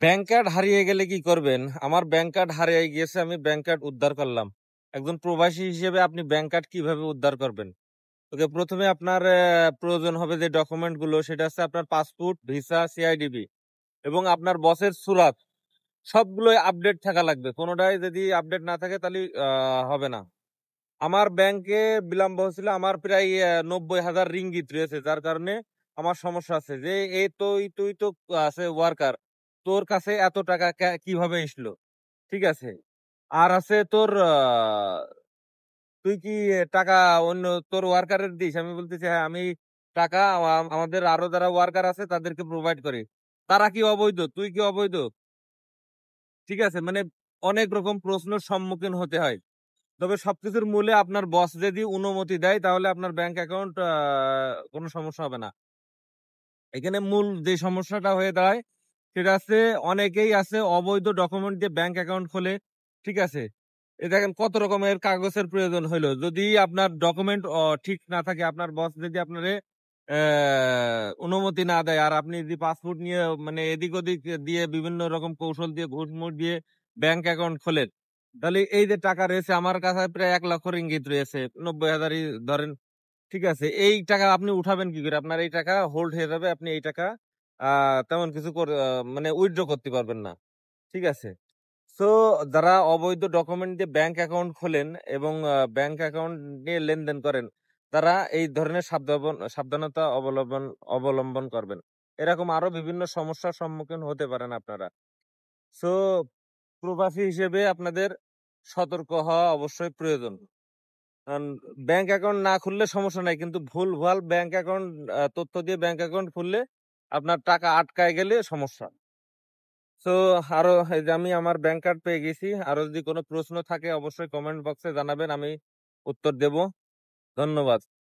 Bank card হারিয়ে গেলে কি করবেন? আমার ব্যাংক কার্ড হারিয়ে গিয়েছে, আমি ব্যাংক কার্ড উদ্ধার করলাম। একজন প্রবাসী হিসেবে আপনি ব্যাংক কার্ড কিভাবে উদ্ধার করবেন? ওকে, প্রথমে আপনার প্রয়োজন হবে যে ডকুমেন্ট গুলো, সেটা হচ্ছে আপনার পাসপোর্ট, ভিসা, সিআইডিবি এবং আপনার বসের সুরাত। সবগুলোই আপডেট থাকা লাগবে। কোনোটাই যদি আপডেট না থাকে তাহলে হবে না। আমার ব্যাংকে বিলম্ব হচ্ছিল, আমার প্রায় 90,000 রিঙ্গিত রয়েছে, যার কারণে আমার সমস্যা আছে যে এই তুই তো আছে ওয়ার্কার, তোর কাছে এত টাকা কিভাবে আসলো? ঠিক আছে। আর আছে তোর তুই কি টাকা অন্য তোর ওয়ার্কারের দিস? আমি বলতেছি হ্যাঁ, আমি টাকা আমাদের আরো যারা ওয়ার্কার আছে তাদেরকে প্রোভাইড করি। তারা কি অবৈধ? তুই কি অবৈধ? ঠিক আছে, মানে অনেক রকম প্রশ্নের সম্মুখীন হতে হয়। তবে সবকিছুর মূলে আপনার বস যদি অনুমতি দেয় তাহলে আপনার ব্যাংক অ্যাকাউন্ট কোনো সমস্যা হবে না। এখানে মূল যে সমস্যাটা হয়ে দাঁড়ায় সেটা আছে, অনেকেই আছে অবৈধ ডকুমেন্ট দিয়ে ব্যাংক অ্যাকাউন্ট খোলে। ঠিক আছে, এ দেখেন কত রকমের কাগজের প্রয়োজন হইলো, যদি আপনার ডকুমেন্ট ঠিক না থাকে, আপনার বস যদি আপনার অনুমতি না দেয়, আর আপনি যদি পাসপোর্ট নিয়ে মানে এদিক ওদিক দিয়ে বিভিন্ন রকম কৌশল দিয়ে ঘুষমুষ দিয়ে ব্যাংক অ্যাকাউন্ট খোলেন, তাহলে এই যে টাকা রয়েছে আমার কাছে প্রায় 1 লক্ষ রিঙ্গিত রয়েছে, 90,000ই ধরেন। ঠিক আছে, এই টাকা আপনি উঠাবেন কি করে? আপনার এই টাকা হোল্ড হয়ে যাবে, আপনি এই টাকা তেমন কিছু মানে উইথড্র করতে পারবেন না। ঠিক আছে। সো যারা অবৈধ ডকুমেন্ট দিয়ে ব্যাংক অ্যাকাউন্ট খোলেন এবং ব্যাংক অ্যাকাউন্ট নিয়ে লেনদেন করেন, তারা এই ধরনের সাবধানতা অবলম্বন অবলম্বন করবেন। এরকম আরো বিভিন্ন সমস্যার সম্মুখীন হতে পারেন আপনারা। সো প্রবাসী হিসেবে আপনাদের সতর্ক হওয়া অবশ্যই প্রয়োজন। কারণ ব্যাংক অ্যাকাউন্ট না খুললে সমস্যা নাই, কিন্তু ভুলভাল ব্যাংক অ্যাকাউন্ট তথ্য দিয়ে ব্যাংক অ্যাকাউন্ট খুললে আপনার টাকা আটকায় গেলে সমস্যা। তো আরো এই যে আমি আমার ব্যাংক কার্ড পেয়ে গেছি। আরো যদি কোনো প্রশ্ন থাকে অবশ্যই কমেন্ট বক্সে জানাবেন, আমি উত্তর দেব। ধন্যবাদ।